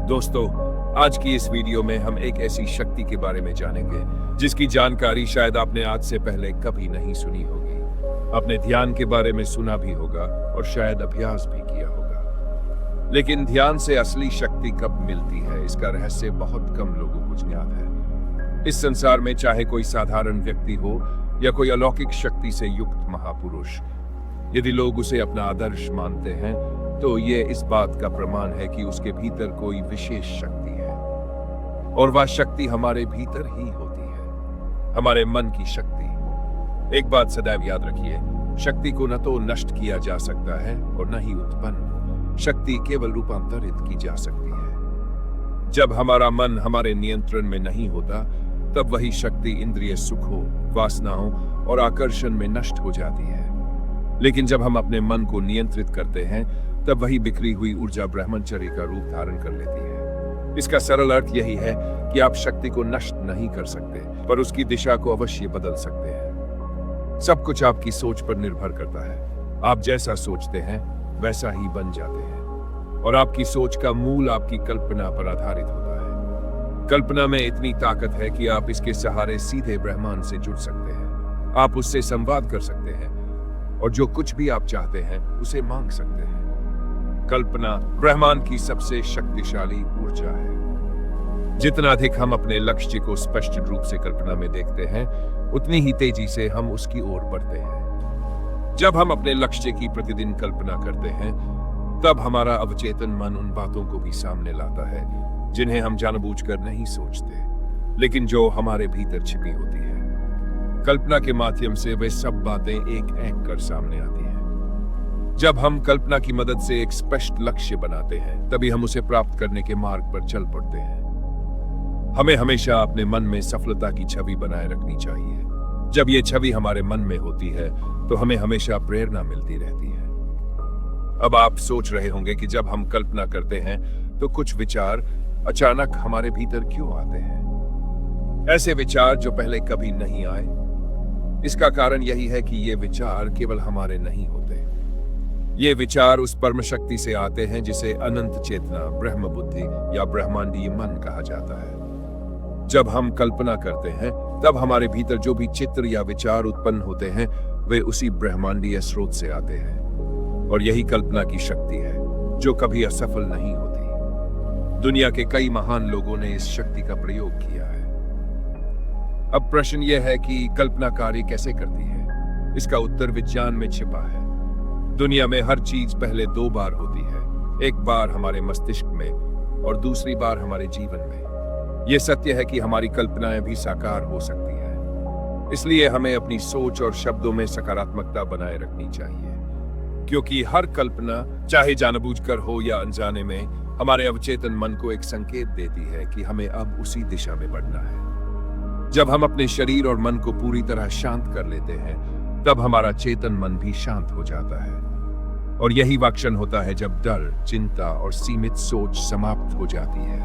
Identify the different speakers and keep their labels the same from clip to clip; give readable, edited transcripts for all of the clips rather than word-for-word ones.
Speaker 1: दोस्तों, आज की इस वीडियो में हम एक ऐसी शक्ति के बारे में जानेंगे जिसकी जानकारी शायद आपने आज से पहले कभी नहीं सुनी होगी। आपने ध्यान के बारे में सुना भी होगा और शायद अभ्यास भी किया होगा, लेकिन ध्यान से असली शक्ति कब मिलती है, इसका रहस्य बहुत कम लोगों को ज्ञात है। इस संसार में चाहे कोई साधारण व्यक्ति हो या कोई अलौकिक शक्ति से युक्त महापुरुष, यदि लोग उसे अपना आदर्श मानते हैं तो ये इस बात का प्रमाण है कि उसके भीतर कोई विशेष शक्ति है, और वह शक्ति हमारे भीतर ही होती है, हमारे मन की शक्ति। एक बात सदैव याद रखिए, शक्ति को न तो नष्ट किया जा सकता है और न ही उत्पन्न। शक्ति केवल रूपांतरित की जा सकती है। जब हमारा मन हमारे नियंत्रण में नहीं होता, तब वही शक्ति इंद्रिय सुखों, वासनाओं और आकर्षण में नष्ट हो जाती है। लेकिन जब हम अपने मन को नियंत्रित करते हैं, तब वही बिखरी हुई ऊर्जा ब्रह्मचर्य का रूप धारण कर लेती है। इसका सरल अर्थ यही है कि आप शक्ति को नष्ट नहीं कर सकते, पर उसकी दिशा को अवश्य बदल सकते हैं। सब कुछ आपकी सोच पर निर्भर करता है। आप जैसा सोचते हैं वैसा ही बन जाते हैं, और आपकी सोच का मूल आपकी कल्पना पर आधारित होता है। कल्पना में इतनी ताकत है कि आप इसके सहारे सीधे ब्रह्मांड से जुड़ सकते हैं। आप उससे संवाद कर सकते हैं और जो कुछ भी आप चाहते हैं उसे मांग सकते हैं। कल्पना ब्रह्मांड की सबसे शक्तिशाली ऊर्जा है। जितना अधिक हम अपने लक्ष्य को स्पष्ट रूप से कल्पना में देखते हैं, उतनी ही तेजी से हम उसकी ओर बढ़ते हैं। जब हम अपने लक्ष्य की प्रतिदिन कल्पना करते हैं, तब हमारा अवचेतन मन उन बातों को भी सामने लाता है जिन्हें हम जानबूझकर नहीं सोचते, लेकिन जो हमारे भीतर छिपी होती है। कल्पना के माध्यम से वे सब बातें एक एक कर सामने आती हैं। जब हम कल्पना की मदद से एक स्पष्ट लक्ष्य बनाते हैं, तभी हम उसे प्राप्त करने के मार्ग पर चल पड़ते हैं। हमें हमेशा अपने मन में सफलता की छवि बनाए रखनी चाहिए। जब ये छवि हमारे मन में होती है, तो हमें हमेशा प्रेरणा मिलती रहती है। अब आप सोच रहे होंगे कि जब हम कल्पना करते हैं, तो कुछ विचार अचानक हमारे भीतर क्यों आते हैं? ऐसे विचार जो पहले कभी नहीं आए। इसका कारण यही है कि ये विचार केवल हमारे नहीं होते। ये विचार उस परम शक्ति से आते हैं जिसे अनंत चेतना, ब्रह्म बुद्धि या ब्रह्मांडीय मन कहा जाता है। जब हम कल्पना करते हैं, तब हमारे भीतर जो भी चित्र या विचार उत्पन्न होते हैं, वे उसी ब्रह्मांडीय स्रोत से आते हैं। और यही कल्पना की शक्ति है जो कभी असफल नहीं होती। दुनिया के कई महान लोगों ने इस शक्ति का प्रयोग किया है। अब प्रश्न यह है कि कल्पना कार्य कैसे करती है? इसका उत्तर विज्ञान में छिपा है। दुनिया में हर चीज पहले दो बार होती है, एक बार हमारे मस्तिष्क में और दूसरी बार हमारे जीवन में। यह सत्य है कि हमारी कल्पनाएं भी साकार हो सकती हैं। इसलिए हमें अपनी सोच और शब्दों में सकारात्मकता बनाए रखनी चाहिए, क्योंकि हर कल्पना, चाहे जानबूझकर हो या अनजाने में, हमारे अवचेतन मन को एक संकेत देती है कि हमें अब उसी दिशा में बढ़ना है। जब हम अपने शरीर और मन को पूरी तरह शांत कर लेते हैं, तब हमारा चेतन मन भी शांत हो जाता है। और यही वह क्षण होता है जब डर, चिंता और सीमित सोच समाप्त हो जाती है,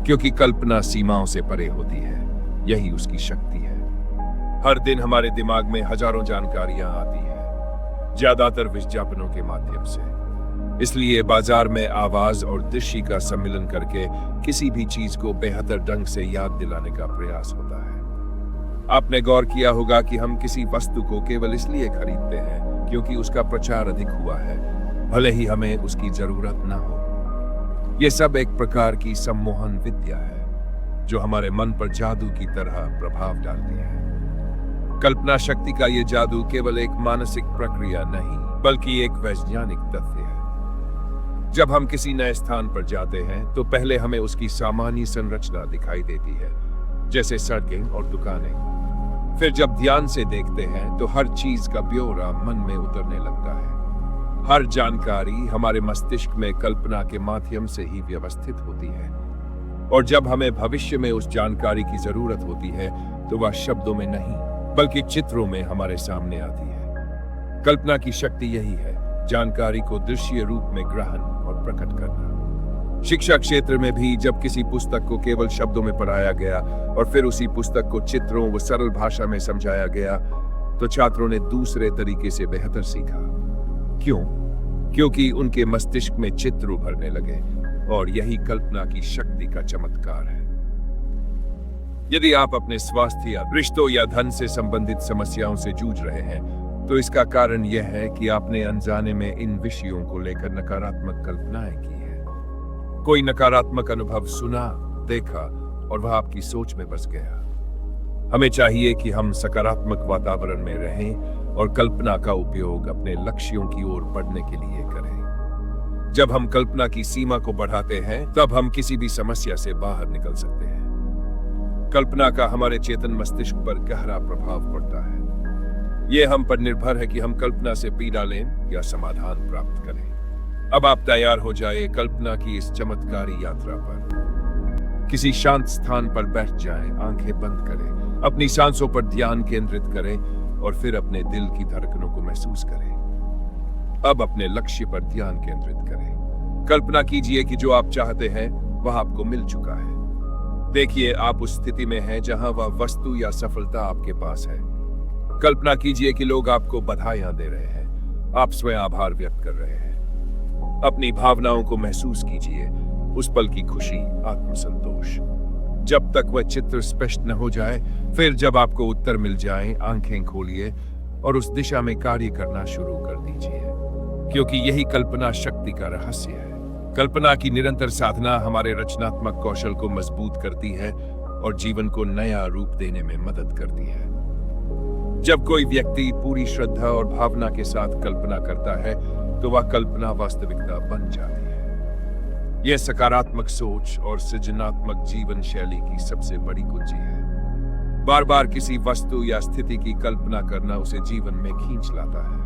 Speaker 1: क्योंकि कल्पना सीमाओं से परे होती है। यही उसकी शक्ति है। हर दिन हमारे दिमाग में हजारों जानकारियां आती हैं, ज्यादातर विज्ञापनों के माध्यम से। इसलिए बाजार में आवाज और दृश्य का सम्मिलन करके किसी भी चीज को बेहतर ढंग से याद दिलाने का प्रयास होता है। आपने गौर किया होगा कि हम किसी वस्तु को केवल इसलिए खरीदते हैं क्योंकि उसका प्रचार अधिक हुआ है, भले ही हमें उसकी जरूरत ना हो। यह सब एक प्रकार की सम्मोहन विद्या है जो हमारे मन पर जादू की तरह प्रभाव डालती है। कल्पना शक्ति का यह जादू केवल एक मानसिक प्रक्रिया नहीं, बल्कि एक वैज्ञानिक तथ्य है। जब हम किसी नए स्थान पर जाते हैं, तो पहले हमें उसकी सामान्य संरचना दिखाई देती है, जैसे सड़कें और दुकानें। फिर जब ध्यान से देखते हैं, तो हर चीज का ब्यौरा मन में उतरने लगता है। हर जानकारी हमारे मस्तिष्क में कल्पना के माध्यम से ही व्यवस्थित होती है, और जब हमें भविष्य में उस जानकारी की जरूरत होती है, तो वह शब्दों में नहीं, बल्कि चित्रों में हमारे सामने आती है। कल्पना की शक्ति यही है, जानकारी को दृश्य रूप में ग्रहण और प्रकट करना। शिक्षा क्षेत्र में भी जब किसी पुस्तक को केवल शब्दों में पढ़ाया गया और फिर उसी पुस्तक को चित्रों व सरल भाषा में समझाया गया, तो छात्रों ने दूसरे तरीके से बेहतर सीखा। क्यों? क्योंकि उनके मस्तिष्क में चित्र उभरने लगे, और यही कल्पना की शक्ति का चमत्कार है। यदि आप अपने स्वास्थ्य या रिश्तों या धन से संबंधित समस्याओं से जूझ रहे हैं, तो इसका कारण यह है कि आपने अनजाने में इन विषयों को लेकर नकारात्मक कल्पनाएं की है। कोई नकारात्मक अनुभव सुना, देखा और वह आपकी सोच में बस गया। हमें चाहिए कि हम सकारात्मक वातावरण में रहें और कल्पना का उपयोग अपने लक्ष्यों की ओर बढ़ने के लिए करें। जब हम कल्पना की सीमा को बढ़ाते हैं, तब हम किसी भी समस्या से बाहर निकल सकते हैं। कल्पना का हमारे चेतन मस्तिष्क पर गहरा प्रभाव पड़ता है। यह हम पर निर्भर है कि हम कल्पना से पीड़ा लें या समाधान प्राप्त करें। अब आप तैयार हो जाए कल्पना की इस चमत्कारी यात्रा पर। किसी शांत स्थान पर बैठ जाएं, आंखें बंद करें, अपनी सांसों पर ध्यान केंद्रित करें और फिर अपने दिल की धड़कनों को महसूस करें। अब अपने लक्ष्य पर ध्यान केंद्रित करें। कल्पना कीजिए कि जो आप चाहते हैं वह आपको मिल चुका है। देखिए, आप उस स्थिति में हैं जहां वह वस्तु या सफलता आपके पास है। कल्पना कीजिए कि लोग आपको बधाइयां दे रहे हैं, आप स्वयं आभार व्यक्त कर रहे हैं। अपनी भावनाओं को महसूस कीजिए, उस पल की खुशी, आत्मसंतोष। जब तक वह चित्र स्पष्ट न हो जाए, फिर जब आपको उत्तर मिल जाए, आंखें खोलिए और उस दिशा में कार्य करना शुरू कर दीजिए, क्योंकि यही कल्पना शक्ति का रहस्य है। कल्पना की निरंतर साधना हमारे रचनात्मक कौशल को मजबूत करती है और जीवन को नया रूप देने में मदद करती है। जब कोई व्यक्ति पूरी श्रद्धा और भावना के साथ कल्पना करता है, तो वह कल्पना वास्तविकता बन जाती है। यह सकारात्मक सोच और सृजनात्मक जीवन शैली की सबसे बड़ी कुंजी है। बार बार किसी वस्तु या स्थिति की कल्पना करना उसे जीवन में खींच लाता है।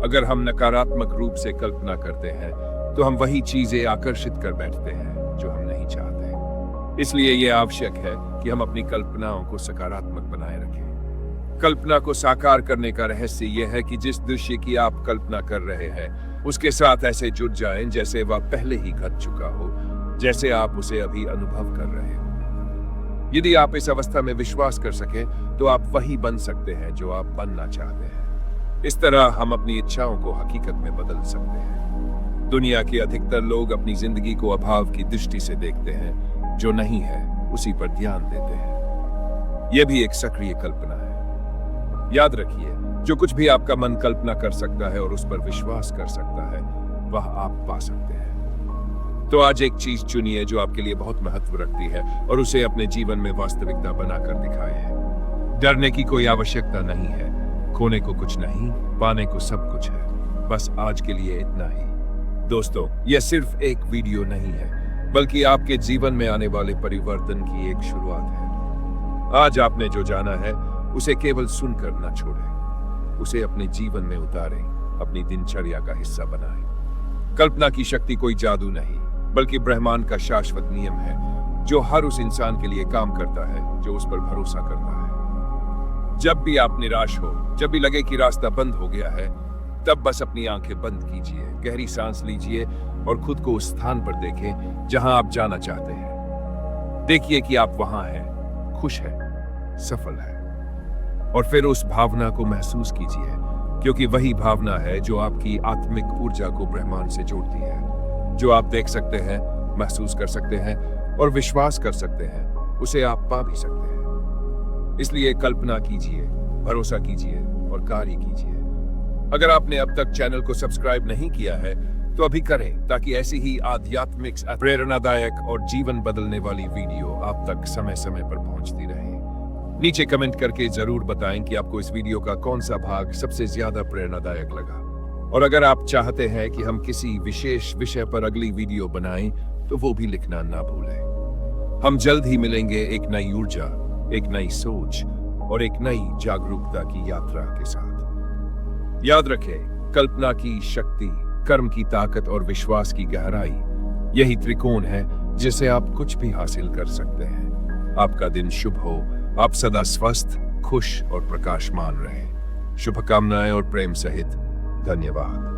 Speaker 1: अगर हम नकारात्मक रूप से कल्पना करते हैं, तो हम वही चीजें आकर्षित कर बैठते हैं जो हम नहीं चाहते। इसलिए यह आवश्यक है कि हम अपनी कल्पनाओं को सकारात्मक बनाए रखें। कल्पना को साकार करने का रहस्य यह है कि जिस दृश्य की आप कल्पना कर रहे हैं, उसके साथ ऐसे जुड़ जाएं जैसे वह पहले ही घट चुका हो, जैसे आप उसे अभी अनुभव कर रहे हो। यदि आप इस अवस्था में विश्वास कर सकें, तो आप वही बन सकते हैं जो आप बनना चाहते हैं। इस तरह हम अपनी इच्छाओं को हकीकत में बदल सकते हैं। दुनिया के अधिकतर लोग अपनी जिंदगी को अभाव की दृष्टि से देखते हैं, जो नहीं है उसी पर ध्यान देते हैं। यह भी एक सक्रिय कल्पना है। याद रखिए, जो कुछ भी आपका मन कल्पना कर सकता है और उस पर विश्वास कर सकता है, वह आप पा सकते हैं। तो आज एक चीज चुनिए जो आपके लिए बहुत महत्व रखती है और उसे अपने जीवन में वास्तविकता बनाकर दिखाए। डरने की कोई आवश्यकता नहीं है। खोने को कुछ नहीं, पाने को सब कुछ है। बस आज के लिए इतना ही। दोस्तों, यह सिर्फ एक वीडियो नहीं है, बल्कि आपके जीवन में आने वाले परिवर्तन की एक शुरुआत है। आज आपने जो जाना है, उसे केवल सुनकर न छोड़ें, उसे अपने जीवन में उतारें, अपनी दिनचर्या का हिस्सा बनाएं। कल्पना की शक्ति कोई जादू नहीं, बल्कि ब्रह्मांड का शाश्वत नियम है, जो हर उस इंसान के लिए काम करता है जो उस पर भरोसा करता है। जब भी आप निराश हो, जब भी लगे कि रास्ता बंद हो गया है, तब बस अपनी आंखें बंद कीजिए, गहरी सांस लीजिए और खुद को उस स्थान पर देखें जहां आप जाना चाहते हैं। देखिए कि आप वहां हैं, खुश हैं, सफल हैं। और फिर उस भावना को महसूस कीजिए, क्योंकि वही भावना है जो आपकी आत्मिक ऊर्जा को ब्रह्मांड से जोड़ती है। जो आप देख सकते हैं, महसूस कर सकते हैं और विश्वास कर सकते हैं, उसे आप पा भी सकते हैं। इसलिए कल्पना कीजिए, भरोसा कीजिए और कार्य कीजिए। अगर आपने अब तक चैनल को सब्सक्राइब नहीं किया है, तो अभी करें, ताकि ऐसी ही आध्यात्मिक, प्रेरणादायक और जीवन बदलने वाली वीडियो आप तक समय समय पर पहुंचती रहे। नीचे कमेंट करके जरूर बताएं कि आपको इस वीडियो का कौन सा भाग सबसे ज्यादा प्रेरणादायक लगा। और अगर आप चाहते हैं कि हम किसी विशेष विषय पर अगली वीडियो बनाएं, तो वो भी लिखना ना भूलें। हम जल्द ही मिलेंगे एक नई ऊर्जा, एक नई सोच और एक नई जागरूकता की यात्रा के साथ। याद रखें, कल्पना की शक्ति, कर्म की ताकत और विश्वास की गहराई, यही त्रिकोण है जिसे आप कुछ भी हासिल कर सकते हैं। आपका दिन शुभ हो। आप सदा स्वस्थ, खुश और प्रकाशमान रहें। शुभकामनाएं और प्रेम सहित धन्यवाद।